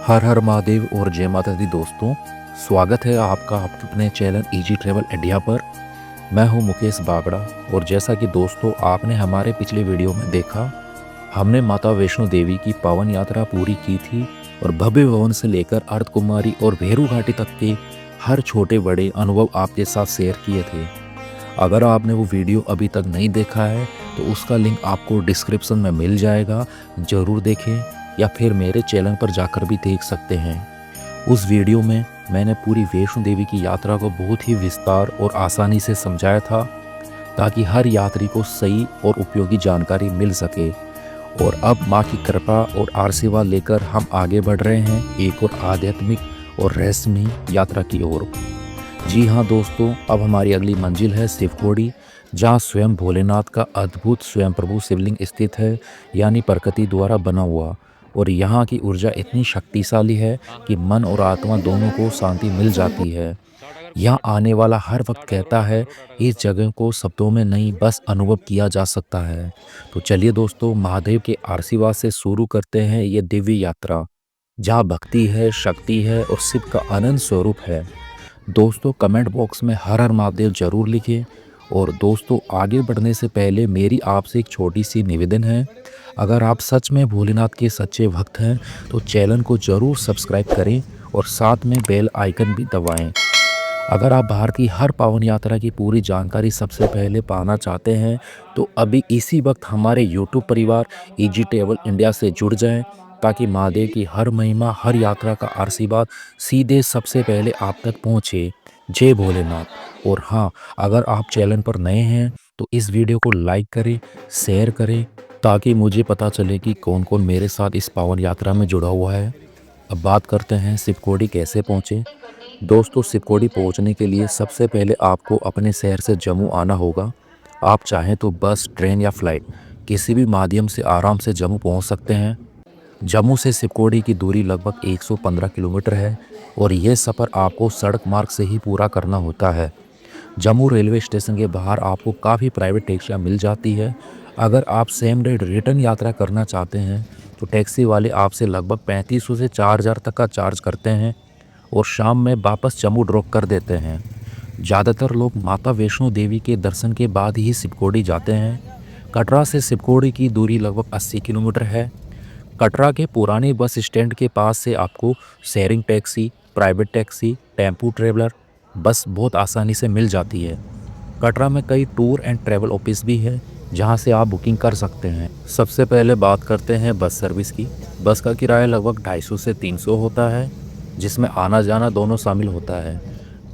हर हर महादेव और जय माता दी दोस्तों। स्वागत है आपका अपने चैनल इजी ट्रैवल इंडिया पर। मैं हूं मुकेश बागड़ा। और जैसा कि दोस्तों आपने हमारे पिछले वीडियो में देखा, हमने माता वैष्णो देवी की पावन यात्रा पूरी की थी और भव्य भवन से लेकर अर्धकुमारी और भेरू घाटी तक के हर छोटे बड़े अनुभव आपके साथ शेयर किए थे। अगर आपने वो वीडियो अभी तक नहीं देखा है तो उसका लिंक आपको डिस्क्रिप्शन में मिल जाएगा, ज़रूर देखें, या फिर मेरे चैनल पर जाकर भी देख सकते हैं। उस वीडियो में मैंने पूरी वैष्णो देवी की यात्रा को बहुत ही विस्तार और आसानी से समझाया था, ताकि हर यात्री को सही और उपयोगी जानकारी मिल सके। और अब माँ की कृपा और आशीर्वाद लेकर हम आगे बढ़ रहे हैं एक और आध्यात्मिक और रहस्यमयी यात्रा की ओर। जी हाँ दोस्तों, अब हमारी अगली मंजिल है शिवखोड़ी, जहाँ स्वयं भोलेनाथ का अद्भुत स्वयं प्रभु शिवलिंग स्थित है, यानी प्रकृति द्वारा बना हुआ। और यहाँ की ऊर्जा इतनी शक्तिशाली है कि मन और आत्मा दोनों को शांति मिल जाती है। यहाँ आने वाला हर वक्त कहता है इस जगह को शब्दों में नहीं, बस अनुभव किया जा सकता है। तो चलिए दोस्तों, महादेव के आशीर्वाद से शुरू करते हैं ये दिव्य यात्रा, जहाँ भक्ति है, शक्ति है और शिव का अनंत स्वरूप है। दोस्तों कमेंट बॉक्स में हर हर महादेव जरूर लिखें। और दोस्तों आगे बढ़ने से पहले मेरी आपसे एक छोटी सी निवेदन है, अगर आप सच में भोलेनाथ के सच्चे भक्त हैं तो चैनल को ज़रूर सब्सक्राइब करें और साथ में बेल आइकन भी दबाएं। अगर आप बाहर की हर पावन यात्रा की पूरी जानकारी सबसे पहले पाना चाहते हैं तो अभी इसी वक्त हमारे यूट्यूब परिवार इजी ट्रैवल इंडिया से जुड़ जाएं, ताकि महादेव की हर महिमा, हर यात्रा का आशीर्वाद सीधे सबसे पहले आप तक पहुंचे। जय भोलेनाथ। और हाँ, अगर आप चैनल पर नए हैं तो इस वीडियो को लाइक करें, शेयर करें, ताकि मुझे पता चले कि कौन कौन मेरे साथ इस पावन यात्रा में जुड़ा हुआ है। अब बात करते हैं शिवखोड़ी कैसे पहुँचे। दोस्तों शिवखोड़ी पहुंचने के लिए सबसे पहले आपको अपने शहर से जम्मू आना होगा। आप चाहें तो बस, ट्रेन या फ्लाइट किसी भी माध्यम से आराम से जम्मू पहुंच सकते हैं। जम्मू से शिवखोड़ी की दूरी लगभग 115 किलोमीटर है और यह सफ़र आपको सड़क मार्ग से ही पूरा करना होता है। जम्मू रेलवे स्टेशन के बाहर आपको काफ़ी प्राइवेट टैक्सियाँ मिल जाती है। अगर आप सेम डे रिटर्न यात्रा करना चाहते हैं तो टैक्सी वाले आपसे लगभग 3500 से 4000 तक का चार्ज करते हैं और शाम में वापस जम्मू ड्रॉप कर देते हैं। ज़्यादातर लोग माता वैष्णो देवी के दर्शन के बाद ही शिवखोड़ी जाते हैं। कटरा से शिवखोड़ी की दूरी लगभग 80 किलोमीटर है। कटरा के पुराने बस स्टैंड के पास से आपको sharing taxi, private taxi, tempo traveller बस बहुत आसानी से मिल जाती है। कटरा में कई टूर एंड ट्रैवल ऑफिस भी है, जहां से आप बुकिंग कर सकते हैं। सबसे पहले बात करते हैं बस सर्विस की। बस का किराया लगभग 250 से 300 होता है, जिसमें आना जाना दोनों शामिल होता है।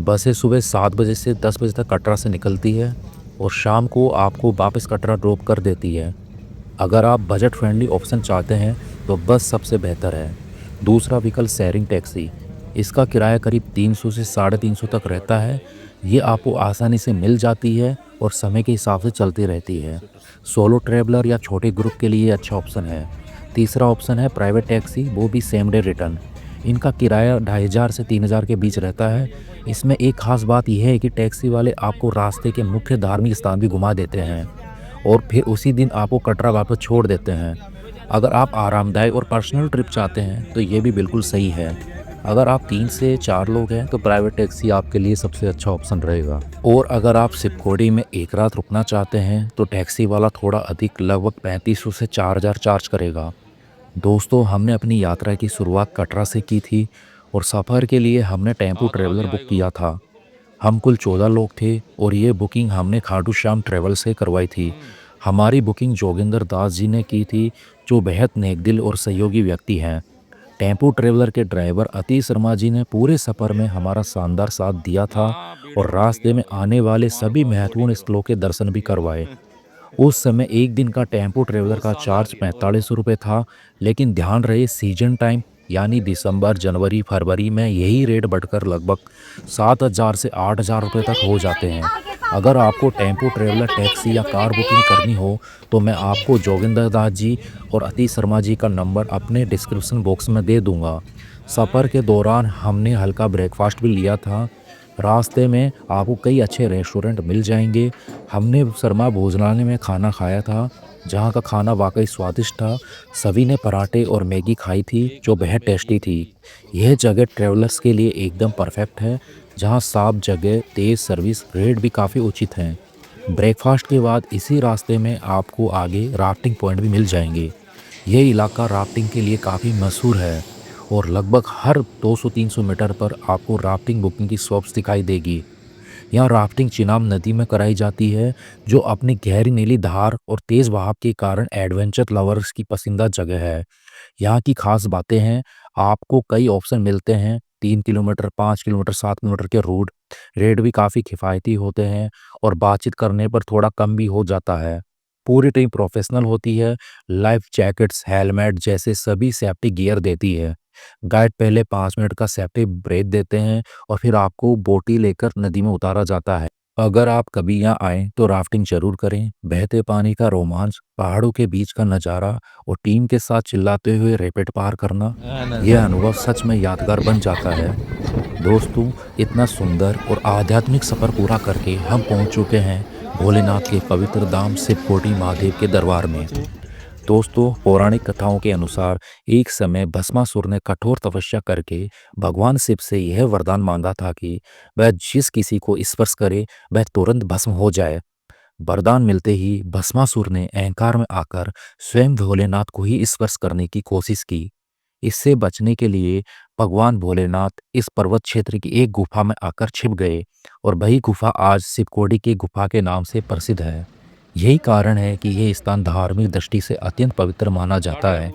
बसें सुबह 7 बजे से 10 बजे तक कटरा से निकलती है और शाम को आपको वापस कटरा ड्रॉप कर देती है। अगर आप बजट फ्रेंडली ऑप्शन चाहते हैं तो बस सबसे बेहतर है। दूसरा विकल्प शेयरिंग टैक्सी। इसका किराया करीब 300 से 350 तक रहता है। ये आपको आसानी से मिल जाती है और समय के हिसाब से चलती रहती है। सोलो ट्रैवलर या छोटे ग्रुप के लिए अच्छा ऑप्शन है। तीसरा ऑप्शन है प्राइवेट टैक्सी, वो भी सेम डे रिटर्न। इनका किराया 2500 से 3000 के बीच रहता है। इसमें एक खास बात यह है कि टैक्सी वाले आपको रास्ते के मुख्य धार्मिक स्थान भी घुमा देते हैं और फिर उसी दिन आपको कटरा वापस छोड़ देते हैं। अगर आप आरामदायक और पर्सनल ट्रिप चाहते हैं तो ये भी बिल्कुल सही है। अगर आप 3 से 4 लोग हैं तो प्राइवेट टैक्सी आपके लिए सबसे अच्छा ऑप्शन रहेगा। और अगर आप शिवखोड़ी में एक रात रुकना चाहते हैं तो टैक्सी वाला थोड़ा अधिक, लगभग 3500 से 4000 चार्ज करेगा। दोस्तों हमने अपनी यात्रा की शुरुआत कटरा से की थी और सफ़र के लिए हमने टेम्पू ट्रेवलर बुक किया था। हम कुल 14 लोग थे और ये बुकिंग हमने खाटू श्याम ट्रेवल से करवाई थी। हमारी बुकिंग जोगिंदर दास जी ने की थी, जो बेहद नेकदिल और सहयोगी व्यक्ति हैं। टेम्पू ट्रेवलर के ड्राइवर अतीश शर्मा जी ने पूरे सफ़र में हमारा शानदार साथ दिया था और रास्ते में आने वाले सभी महत्वपूर्ण स्थलों के दर्शन भी करवाए। उस समय एक दिन का टेम्पो ट्रेवलर का चार्ज 4500 रुपये था, लेकिन ध्यान रहे सीजन टाइम यानी दिसंबर, जनवरी, फरवरी में यही रेट बढ़कर लगभग 7000 से 8000 रुपये तक हो जाते हैं। अगर आपको टेम्पो ट्रेवलर, टैक्सी या कार बुकिंग करनी हो तो मैं आपको जोगिंदर दास जी और अतीश शर्मा जी का नंबर अपने डिस्क्रिप्शन बॉक्स में दे दूँगा। सफ़र के दौरान हमने हल्का ब्रेकफास्ट भी लिया था। रास्ते में आपको कई अच्छे रेस्टोरेंट मिल जाएंगे। हमने शर्मा भोजनालय में खाना खाया था जहाँ का खाना वाकई स्वादिष्ट था। सभी ने पराठे और मैगी खाई थी जो बेहद टेस्टी थी। यह जगह ट्रैवलर्स के लिए एकदम परफेक्ट है, जहाँ साफ जगह, तेज़ सर्विस, रेट भी काफ़ी उचित हैं। ब्रेकफास्ट के बाद इसी रास्ते में आपको आगे राफ्टिंग पॉइंट भी मिल जाएंगे। यह इलाका राफ्टिंग के लिए काफ़ी मशहूर है और लगभग हर 200-300 मीटर पर आपको राफ्टिंग बुकिंग की शॉप्स दिखाई देगी। यहाँ राफ्टिंग चिनाब नदी में कराई जाती है, जो अपनी गहरी नीली धार और तेज बहाव के कारण एडवेंचर लवर्स की पसंदीदा जगह है। यहाँ की खास बातें हैं, आपको कई ऑप्शन मिलते हैं, 3 किलोमीटर, 5 किलोमीटर, 7 किलोमीटर के रूट। रेट भी काफ़ी किफ़ायती होते हैं और बातचीत करने पर थोड़ा कम भी हो जाता है। पूरी टीम प्रोफेशनल होती है, लाइफ जैकेट्स, हेलमेट जैसे सभी सेफ्टी गियर देती है। गाइड पहले 5 मिनट का सेफ्टी ब्रेक देते हैं और फिर आपको बोटी लेकर नदी में उतारा जाता है। अगर आप कभी यहाँ आएँ तो राफ्टिंग जरूर करें। बहते पानी का रोमांच, पहाड़ों के बीच का नज़ारा और टीम के साथ चिल्लाते हुए रैपिड पार करना, यह अनुभव सच में यादगार बन जाता है। दोस्तों, इतना सुंदर और आध्यात्मिक सफ़र पूरा करके हम पहुंच चुके हैं भोलेनाथ के पवित्र धाम शिवकोटी महादेव के दरबार में। दोस्तों, पौराणिक कथाओं के अनुसार एक समय भस्मासुर ने कठोर तपस्या करके भगवान शिव से यह वरदान मांगा था कि वह जिस किसी को स्पर्श करे वह तुरंत भस्म हो जाए। वरदान मिलते ही भस्मासुर ने अहंकार में आकर स्वयं भोलेनाथ को ही स्पर्श करने की कोशिश की। इससे बचने के लिए भगवान भोलेनाथ इस पर्वत क्षेत्र की एक गुफा में आकर छिप गए और वही गुफा आज शिवकोटी की गुफा के नाम से प्रसिद्ध है। यही कारण है कि यह स्थान धार्मिक दृष्टि से अत्यंत पवित्र माना जाता है।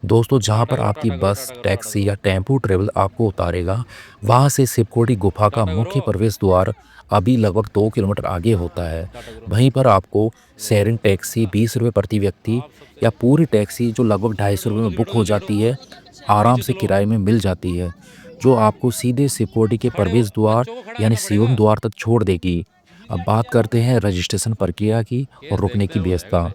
दोस्तों, जहाँ पर आपकी बस, टैक्सी या टेम्पो ट्रेवल आपको उतारेगा, वहाँ से शिवकोटी गुफा का मुख्य प्रवेश द्वार अभी लगभग 2 किलोमीटर आगे होता है। वहीं पर आपको शेयरिंग टैक्सी 20 रुपये प्रति व्यक्ति या पूरी टैक्सी जो लगभग 250 रुपये में बुक हो जाती है, आराम से किराए में मिल जाती है, जो आपको सीधे शिवकोटी के प्रवेश द्वार यानी शिवम द्वार तक छोड़ देगी। अब बात करते हैं रजिस्ट्रेशन प्रक्रिया की और रुकने की व्यवस्था।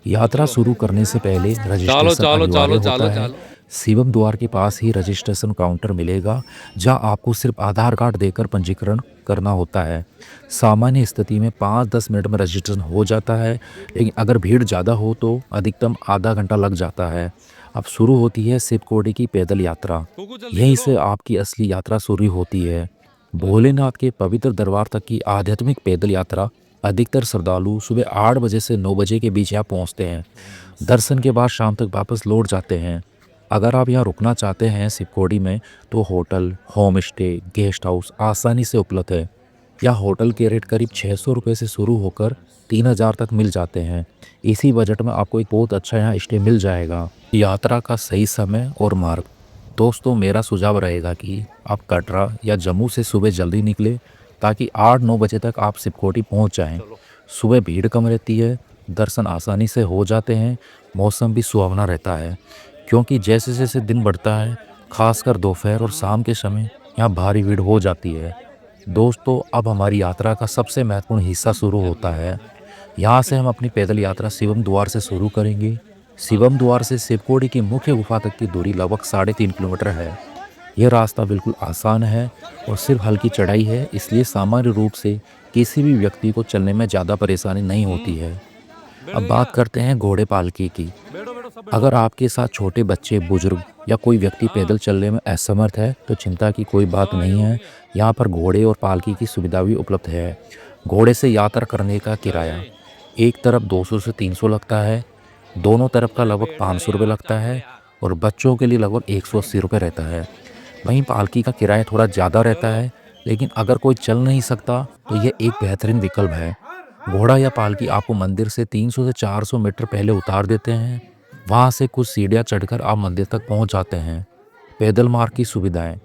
यात्रा शुरू करने से पहले चालो रजिस्ट्रेशन चालो अनिवार्य चालो होता चालो है। चालो। शिवम द्वार के पास ही रजिस्ट्रेशन काउंटर मिलेगा, जहां आपको सिर्फ आधार कार्ड देकर पंजीकरण करना होता है। सामान्य स्थिति में 5-10 मिनट में रजिस्ट्रेशन हो जाता है, लेकिन अगर भीड़ ज़्यादा हो तो अधिकतम आधा घंटा लग जाता है। अब शुरू होती है शिवकोटी की पैदल यात्रा। कुकू जल्दी यहीं करो। से आपकी असली यात्रा शुरू होती है। भोलेनाथ के पवित्र दरबार तक की आध्यात्मिक पैदल यात्रा। अधिकतर श्रद्धालु सुबह 8 बजे से 9 बजे के बीच यहाँ पहुँचते हैं। दर्शन के बाद शाम तक वापस लौट जाते हैं। अगर आप यहाँ रुकना चाहते हैं शिवकोटी में, तो hotel, home stay, guest house आसानी से उपलब्ध है। या होटल के रेट करीब 600 रुपये से शुरू होकर 3000 तक मिल जाते हैं। इसी बजट में आपको एक बहुत अच्छा यहाँ स्टे मिल जाएगा। यात्रा का सही समय और मार्ग। दोस्तों, मेरा सुझाव रहेगा कि आप कटरा या जम्मू से सुबह जल्दी निकले, ताकि 8-9 बजे तक आप शिवकोटी पहुँच जाएँ। सुबह भीड़ कम रहती है, दर्शन आसानी से हो जाते हैं, मौसम भी सुहावना रहता है। क्योंकि जैसे जैसे दिन बढ़ता है, खासकर दोपहर और शाम के समय, यहाँ भारी भीड़ हो जाती है। दोस्तों, अब हमारी यात्रा का सबसे महत्वपूर्ण हिस्सा शुरू होता है। यहाँ से हम अपनी पैदल यात्रा शिवम द्वार से शुरू करेंगे। शिवम द्वार से शिवकोटी की मुख्य गुफा तक की दूरी लगभग 3.5 किलोमीटर है। यह रास्ता बिल्कुल आसान है और सिर्फ हल्की चढ़ाई है, इसलिए सामान्य रूप से किसी भी व्यक्ति को चलने में ज़्यादा परेशानी नहीं होती है। अब बात करते हैं घोड़े पालकी की। बैठो बैठो सब बैठो। अगर आपके साथ छोटे बच्चे, बुजुर्ग या कोई व्यक्ति पैदल चलने में असमर्थ है, तो चिंता की कोई बात नहीं है। यहाँ पर घोड़े और पालकी की सुविधा भी उपलब्ध है। घोड़े से यात्रा करने का किराया एक तरफ 200 से 300 लगता है, दोनों तरफ का लगभग 500 रुपये लगता है और बच्चों के लिए लगभग 180 रुपये रहता है। वहीं पालकी का किराया थोड़ा ज़्यादा रहता है, लेकिन अगर कोई चल नहीं सकता तो यह एक बेहतरीन विकल्प है। घोड़ा या पालकी आपको मंदिर से 300 से 400 मीटर पहले उतार देते हैं। वहाँ से कुछ सीढ़ियाँ चढ़कर आप मंदिर तक पहुँच जाते हैं। पैदल मार्ग की सुविधाएं।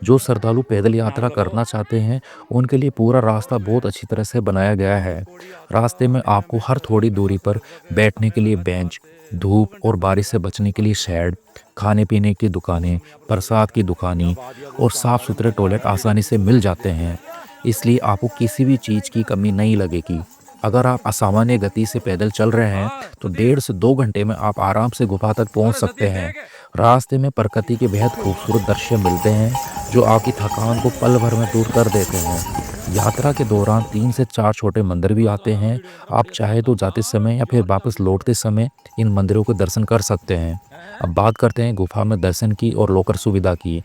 जो श्रद्धालु पैदल यात्रा करना चाहते हैं, उनके लिए पूरा रास्ता बहुत अच्छी तरह से बनाया गया है। रास्ते में आपको हर थोड़ी दूरी पर बैठने के लिए बेंच, धूप और बारिश से बचने के लिए शेड, खाने पीने की दुकानें, प्रसाद की दुकानें और साफ सुथरे टॉयलेट आसानी से मिल जाते हैं। इसलिए आपको किसी भी चीज़ की कमी नहीं लगेगी। अगर आप असामान्य गति से पैदल चल रहे हैं, तो 1.5 से 2 घंटे में आप आराम से गुफा तक पहुंच सकते हैं। रास्ते में प्रकृति के बेहद खूबसूरत दृश्य मिलते हैं, जो आपकी थकान को पल भर में दूर कर देते हैं। यात्रा के दौरान 3 से 4 छोटे मंदिर भी आते हैं। आप चाहे तो जाते समय या फिर वापस लौटते समय इन मंदिरों के दर्शन कर सकते हैं। अब बात करते हैं गुफा में दर्शन की और लॉकर सुविधा की।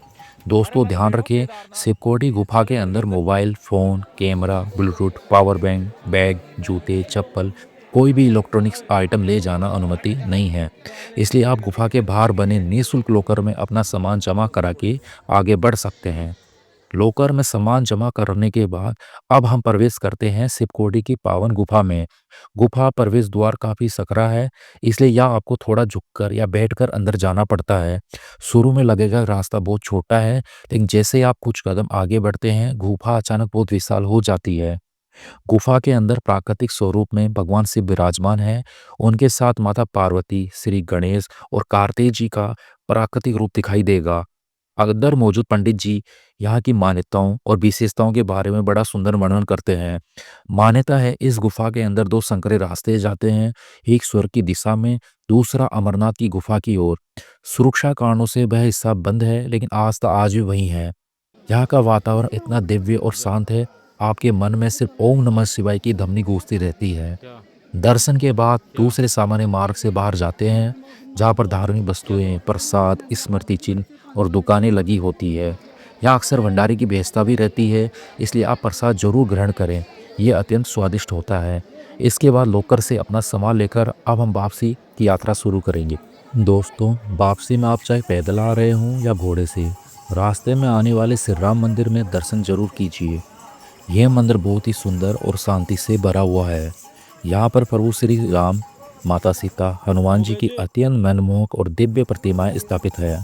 दोस्तों ध्यान रखें, शिवकोटी गुफा के अंदर mobile, phone, camera, Bluetooth, power bank, bag, जूते, चप्पल, कोई भी इलेक्ट्रॉनिक्स आइटम ले जाना अनुमति नहीं है। इसलिए आप गुफा के बाहर बने निःशुल्क लॉकर में अपना सामान जमा करा के आगे बढ़ सकते हैं। लॉकर में सामान जमा करने के बाद अब हम प्रवेश करते हैं शिवकोटी की पावन गुफा में। गुफा प्रवेश द्वार काफ़ी सकरा है, इसलिए यहाँ आपको थोड़ा झुककर या बैठकर अंदर जाना पड़ता है। शुरू में लगेगा रास्ता बहुत छोटा है, लेकिन जैसे आप कुछ कदम आगे बढ़ते हैं, गुफा अचानक बहुत विशाल हो जाती है। गुफा के अंदर प्राकृतिक स्वरूप में भगवान शिव विराजमान हैं। उनके साथ माता पार्वती, श्री गणेश और कार्तिक जी का प्राकृतिक रूप दिखाई देगा। अंदर मौजूद पंडित जी यहाँ की मान्यताओं और विशेषताओं के बारे में बड़ा सुंदर वर्णन करते हैं। मान्यता है इस गुफा के अंदर 2 संकरे रास्ते जाते हैं, एक स्वर्ग की दिशा में, दूसरा अमरनाथ की गुफा की ओर। सुरक्षा कारणों से वह हिस्सा बंद है, लेकिन आस्था आज भी वही है। यहाँ का वातावरण इतना दिव्य और शांत है, आपके मन में सिर्फ ओम नमः शिवाय की ध्वनि गूंजती रहती है। दर्शन के बाद दूसरे सामान्य मार्ग से बाहर जाते हैं, जहाँ पर धार्मिक वस्तुएं, प्रसाद, स्मृति चिन्ह और दुकानें लगी होती है। यहाँ अक्सर भंडारे की व्यवस्था भी रहती है, इसलिए आप प्रसाद जरूर ग्रहण करें। ये अत्यंत स्वादिष्ट होता है। इसके बाद लॉकर से अपना सामान लेकर अब हम वापसी की यात्रा शुरू करेंगे। दोस्तों वापसी में आप चाहे पैदल आ रहे हों या घोड़े से, रास्ते में आने वाले श्री राम मंदिर में दर्शन जरूर कीजिए। यह मंदिर बहुत ही सुंदर और शांति से भरा हुआ है। यहाँ पर प्रभु श्री राम, माता सीता, हनुमान जी की अत्यंत मनमोहक और दिव्य प्रतिमाएं स्थापित है।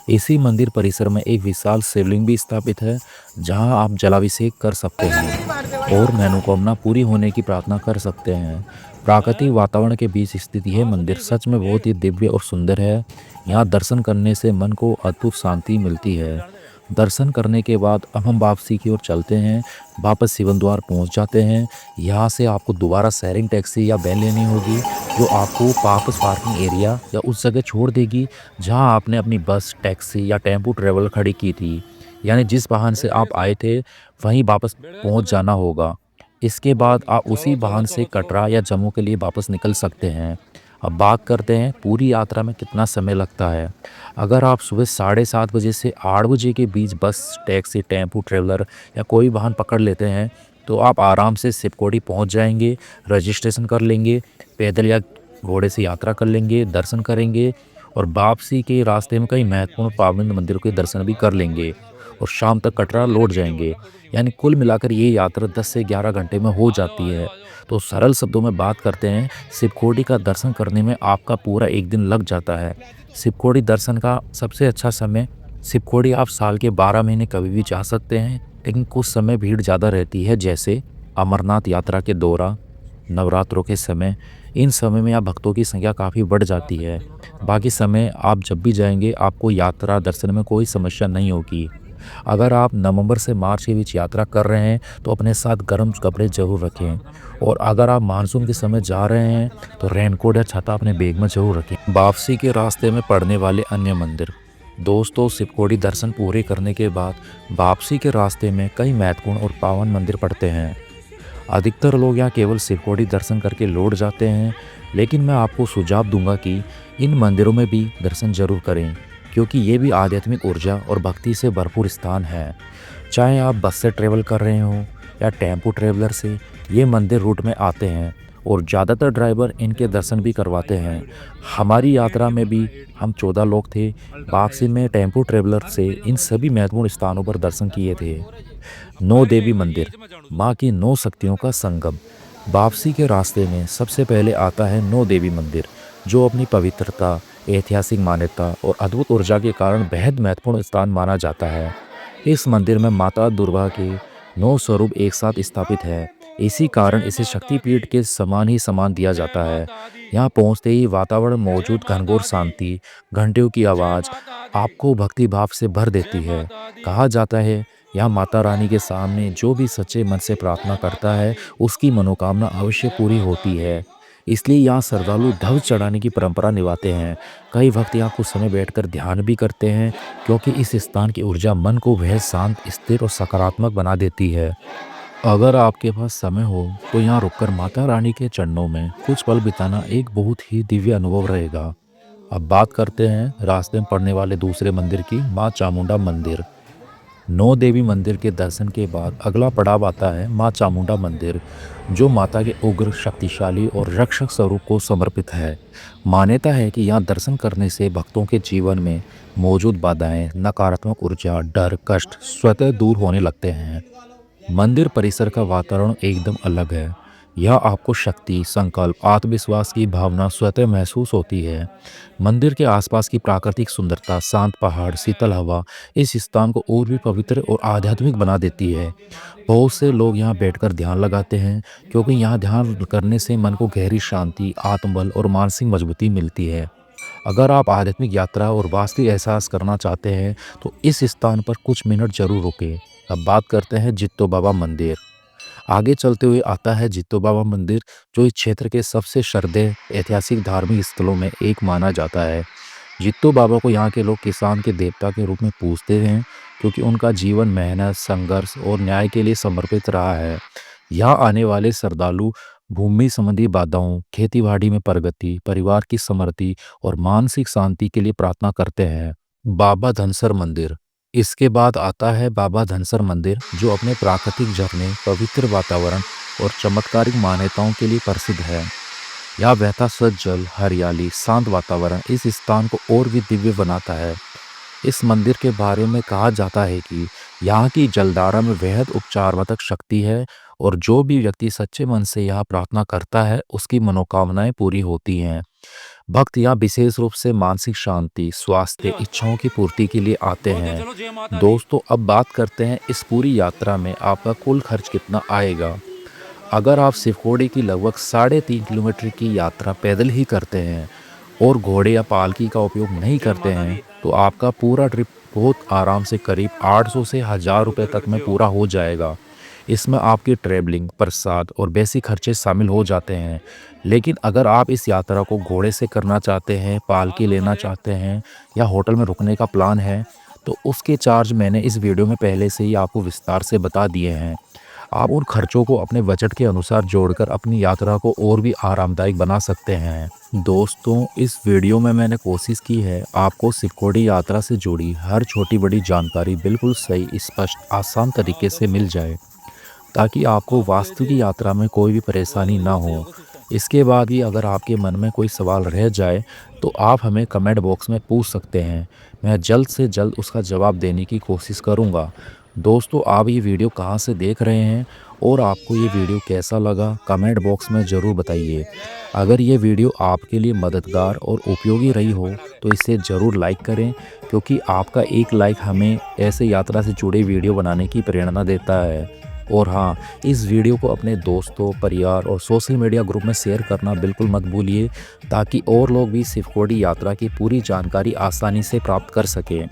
इसी मंदिर परिसर में एक विशाल शिवलिंग भी स्थापित है, जहां आप जलाभिषेक कर सकते हैं और मनोकामना पूरी होने की प्रार्थना कर सकते हैं। प्राकृतिक वातावरण के बीच स्थित यह मंदिर सच में बहुत ही दिव्य और सुंदर है। यहाँ दर्शन करने से मन को अद्भुत शांति मिलती है। दर्शन करने के बाद अब हम वापसी की ओर चलते हैं। वापस सिवन द्वार पहुँच जाते हैं। यहाँ से आपको दोबारा शेयरिंग टैक्सी या वैन लेनी होगी, जो आपको वापस पार्किंग एरिया या उस जगह छोड़ देगी जहाँ आपने अपनी बस, टैक्सी या टेम्पो ट्रेवल खड़ी की थी। यानी जिस वाहन से आप आए थे वहीं वापस पहुँच जाना होगा। इसके बाद आप उसी वाहन से कटरा या जम्मू के लिए वापस निकल सकते हैं। अब बात करते हैं पूरी यात्रा में कितना समय लगता है। अगर आप सुबह 7:30 बजे से 8 बजे के बीच बस, टैक्सी, टेम्पो ट्रेवलर या कोई वाहन पकड़ लेते हैं तो आप आराम से शिवकोटी पहुंच जाएंगे, रजिस्ट्रेशन कर लेंगे, पैदल या घोड़े से यात्रा कर लेंगे, दर्शन करेंगे और वापसी के रास्ते में कई महत्वपूर्ण पावन मंदिरों के दर्शन भी कर लेंगे और शाम तक कटरा लौट जाएंगे। यानी कुल मिलाकर ये यात्रा 10 से 11 घंटे में हो जाती है। तो सरल शब्दों में बात करते हैं, शिवकोटी का दर्शन करने में आपका पूरा एक दिन लग जाता है। शिवकोटी दर्शन का सबसे अच्छा समय, शिवकोटी आप साल के 12 महीने कभी भी जा सकते हैं, लेकिन कुछ समय भीड़ ज़्यादा रहती है, जैसे अमरनाथ यात्रा के दौरान, नवरात्रों के समय। इन समय में यहाँ भक्तों की संख्या काफ़ी बढ़ जाती है। बाकी समय आप जब भी जाएंगे आपको यात्रा दर्शन में कोई समस्या नहीं होगी। अगर आप नवंबर से मार्च के बीच यात्रा कर रहे हैं तो अपने साथ गर्म कपड़े जरूर रखें, और अगर आप मानसून के समय जा रहे हैं तो रेनकोट या छाता अपने बैग में जरूर रखें। वापसी के रास्ते में पड़ने वाले अन्य मंदिर। दोस्तों शिवकोटी दर्शन पूरे करने के बाद वापसी के रास्ते में कई महत्वपूर्ण और पावन मंदिर पड़ते हैं। अधिकतर लोग यहाँ केवल शिवकोटी दर्शन करके लौट जाते हैं, लेकिन मैं आपको सुझाव दूंगा कि इन मंदिरों में भी दर्शन जरूर करें, क्योंकि ये भी आध्यात्मिक ऊर्जा और भक्ति से भरपूर स्थान है। चाहे आप बस से ट्रेवल कर रहे हो या टेम्पो ट्रेवलर से, ये मंदिर रूट में आते हैं और ज़्यादातर ड्राइवर इनके दर्शन भी करवाते हैं। हमारी यात्रा में भी हम 14 लोग थे। वापसी में टेम्पो ट्रेवलर से इन सभी महत्वपूर्ण स्थानों पर दर्शन किए थे। 9 देवी मंदिर, माँ की 9 शक्तियों का संगम। वापसी के रास्ते में सबसे पहले आता है 9 देवी मंदिर, जो अपनी पवित्रता, ऐतिहासिक मान्यता और अद्भुत ऊर्जा के कारण बेहद महत्वपूर्ण स्थान माना जाता है। इस मंदिर में माता दुर्गा के 9 स्वरूप एक साथ स्थापित है। इसी कारण इसे शक्तिपीठ के समान दिया जाता है। यहाँ पहुँचते ही वातावरण मौजूद घनघोर शांति, घंटियों की आवाज़ आपको भक्ति भाव से भर देती है। कहा जाता है यहाँ माता रानी के सामने जो भी सच्चे मन से प्रार्थना करता है उसकी मनोकामना अवश्य पूरी होती है। इसलिए यहाँ श्रद्धालु ध्वज चढ़ाने की परंपरा निभाते हैं। कई भक्त यहाँ कुछ समय बैठकर ध्यान भी करते हैं, क्योंकि इस स्थान की ऊर्जा मन को बेहद शांत, स्थिर और सकारात्मक बना देती है। अगर आपके पास समय हो तो यहाँ रुककर माता रानी के चरणों में कुछ पल बिताना एक बहुत ही दिव्य अनुभव रहेगा। अब बात करते हैं रास्ते में पड़ने वाले दूसरे मंदिर की, माँ चामुंडा मंदिर। नौ देवी मंदिर के दर्शन के बाद अगला पड़ाव आता है माँ चामुंडा मंदिर, जो माता के उग्र, शक्तिशाली और रक्षक स्वरूप को समर्पित है। मान्यता है कि यहाँ दर्शन करने से भक्तों के जीवन में मौजूद बाधाएं, नकारात्मक ऊर्जा, डर, कष्ट स्वतः दूर होने लगते हैं। मंदिर परिसर का वातावरण एकदम अलग है। यह आपको शक्ति, संकल्प, आत्मविश्वास की भावना स्वतः महसूस होती है। मंदिर के आसपास की प्राकृतिक सुंदरता, शांत पहाड़, शीतल हवा इस स्थान को और भी पवित्र और आध्यात्मिक बना देती है। बहुत से लोग यहाँ बैठकर ध्यान लगाते हैं, क्योंकि यहाँ ध्यान करने से मन को गहरी शांति, आत्मबल और मानसिक मजबूती मिलती है। अगर आप आध्यात्मिक यात्रा और वास्तविक एहसास करना चाहते हैं तो इस स्थान पर कुछ मिनट जरूर रुकें। अब बात करते हैं जित्तो बाबा मंदिर। आगे चलते हुए आता है जित्तो बाबा मंदिर, जो इस क्षेत्र के सबसे श्रद्धेय ऐतिहासिक धार्मिक स्थलों में एक माना जाता है। जित्तो बाबा को यहाँ के लोग किसान के देवता के रूप में पूजते हैं, क्योंकि उनका जीवन मेहनत, संघर्ष और न्याय के लिए समर्पित रहा है। यहाँ आने वाले श्रद्धालु भूमि संबंधी बाधाओं, खेतीबाड़ी में प्रगति, परिवार की समृद्धि और मानसिक शांति के लिए प्रार्थना करते हैं। बाबा धनसर मंदिर। इसके बाद आता है बाबा धनसर मंदिर, जो अपने प्राकृतिक झरने, पवित्र वातावरण और चमत्कारिक मान्यताओं के लिए प्रसिद्ध है। यहाँ बहता स्वच्छ जल, हरियाली, शांत वातावरण इस स्थान को और भी दिव्य बनाता है। इस मंदिर के बारे में कहा जाता है कि यहाँ की जलधारा में बेहद उपचारवातक शक्ति है, और जो भी व्यक्ति सच्चे मन से यहाँ प्रार्थना करता है उसकी मनोकामनाएं पूरी होती हैं। भक्त यहाँ विशेष रूप से मानसिक शांति, स्वास्थ्य, इच्छाओं की पूर्ति के लिए आते हैं। दोस्तों, अब बात करते हैं इस पूरी यात्रा में आपका कुल खर्च कितना आएगा। अगर आप शिवखोड़ी की लगभग 3.5 किलोमीटर की यात्रा पैदल ही करते हैं और घोड़े या पालकी का उपयोग नहीं करते हैं, तो आपका पूरा ट्रिप बहुत आराम से करीब 800 से 1000 रुपये तक में पूरा हो जाएगा। इसमें आपकी ट्रैवलिंग, प्रसाद और बेसिक खर्चे शामिल हो जाते हैं। लेकिन अगर आप इस यात्रा को घोड़े से करना चाहते हैं, पालकी लेना चाहते हैं या होटल में रुकने का प्लान है, तो उसके चार्ज मैंने इस वीडियो में पहले से ही आपको विस्तार से बता दिए हैं। आप उन खर्चों को अपने बजट के अनुसार जोड़कर अपनी यात्रा को और भी आरामदायक बना सकते हैं। दोस्तों, इस वीडियो में मैंने कोशिश की है आपको शिवखोड़ी यात्रा से जुड़ी हर छोटी बड़ी जानकारी बिल्कुल सही, स्पष्ट, आसान तरीके से मिल जाए, ताकि आपको वास्तविक यात्रा में कोई भी परेशानी ना हो। इसके बाद भी अगर आपके मन में कोई सवाल रह जाए तो आप हमें कमेंट बॉक्स में पूछ सकते हैं। मैं जल्द से जल्द उसका जवाब देने की कोशिश करूंगा। दोस्तों, आप ये वीडियो कहाँ से देख रहे हैं और आपको ये वीडियो कैसा लगा, कमेंट बॉक्स में ज़रूर बताइए। अगर ये वीडियो आपके लिए मददगार और उपयोगी रही हो तो इसे ज़रूर लाइक करें, क्योंकि आपका एक लाइक हमें ऐसे यात्रा से जुड़े वीडियो बनाने की प्रेरणा देता है। और हाँ, इस वीडियो को अपने दोस्तों, परिवार और सोशल मीडिया ग्रुप में शेयर करना बिल्कुल मत भूलिए, ताकि और लोग भी शिवखोड़ी यात्रा की पूरी जानकारी आसानी से प्राप्त कर सकें।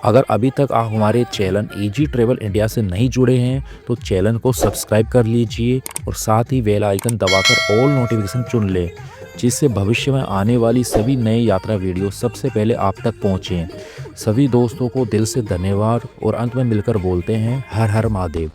अगर अभी तक आप हमारे चैनल ईजी ट्रैवल इंडिया से नहीं जुड़े हैं तो चैनल को सब्सक्राइब कर लीजिए और साथ ही बेल आइकन दबाकर ऑल नोटिफिकेशन चुन लें, जिससे भविष्य में आने वाली सभी नए यात्रा वीडियो सबसे पहले आप तक पहुँचें। सभी दोस्तों को दिल से धन्यवाद और अंत में मिलकर बोलते हैं हर हर महादेव।